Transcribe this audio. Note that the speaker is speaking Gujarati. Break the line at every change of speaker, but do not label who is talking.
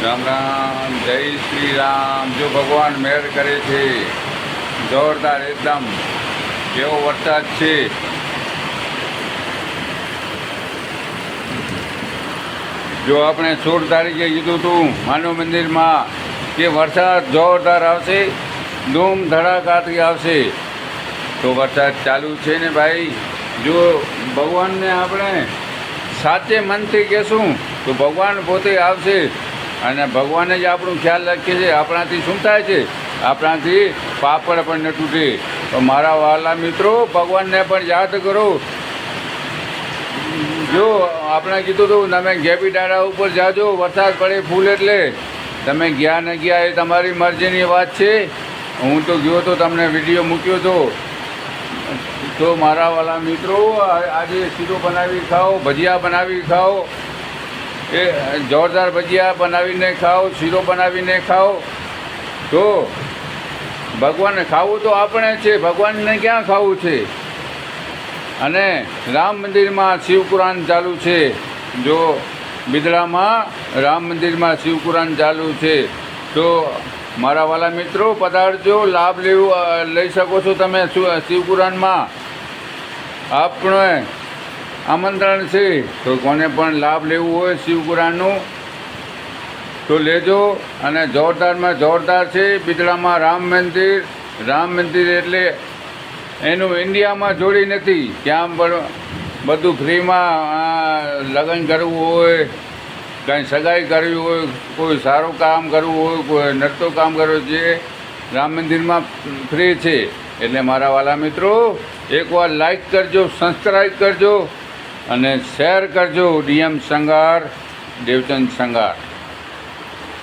રામ રામ, જય શ્રી રામ। જો ભગવાન મહેર કરે છે, જોરદાર એકદમ કેવો વરસાદ છે। જો આપણે 16 તારીખે કીધું હતું માનવ મંદિરમાં કે વરસાદ જોરદાર આવશે, ધૂમ ધડાકાથી આવશે, તો વરસાદ ચાલુ છે ને ભાઈ। જો ભગવાનને આપણે સાચે મનથી કહેશું તો ભગવાન પોતે આવશે, અને ભગવાને જ આપણું ખ્યાલ રાખીએ છે। આપણાથી શું થાય છે? આપણાથી પાપડ પણ ન તૂટે। તો મારા વહાલા મિત્રો, ભગવાનને પણ યાદ કરો। જો આપણે કીધું હતું તમે ગેપી ડાળા ઉપર જાજો, વરસાદ પડે ફૂલ એટલે તમે ગયા ન ગયા એ તમારી મરજીની વાત છે। હું તો ગયો તો તમને વિડીયો મૂક્યો હતો। તો મારા વાલા મિત્રો, આજે શીરો બનાવી ખાઓ, ભજીયા બનાવી ખાઓ, એ જોરદાર ભજીયા બનાવીને ખાઓ, શીરો બનાવીને ખાઓ। તો ભગવાનને ખાવું તો આપણે છે, ભગવાનને ક્યાં ખાવું છે? અને રામ મંદિરમાં શિવકુરાન ચાલુ છે। જો બિદડામાં રામ મંદિરમાં શિવકુરાન ચાલુ છે, તો મારા વાલા મિત્રો પધારજો, લાભ લઈ શકો છો તમે શિવકુરાનમાં। આપણે આમંત્રણ છે, તો કોને પણ લાભ લેવું હોય શિવકુરાનનું તો લેજો। અને જોરદારમાં જોરદાર છે બિદડામાં રામ મંદિર એટલે એનું ઇન્ડિયામાં જોડી નથી। ક્યાં પણ બધું ફ્રીમાં, લગ્ન કરવું હોય, કંઈ સગાઈ કરવી હોય, કોઈ સારું કામ કરવું હોય, કોઈ નડતું કામ કરવું છે, રામ મંદિરમાં ફ્રી છે। એટલે મારા વાલા મિત્રો, એકવાર લાઈક કરજો, સબસ્ક્રાઈબ કરજો અને શેર કરજો। ડીએમ સંગાર, દેવચંદ સંગાર।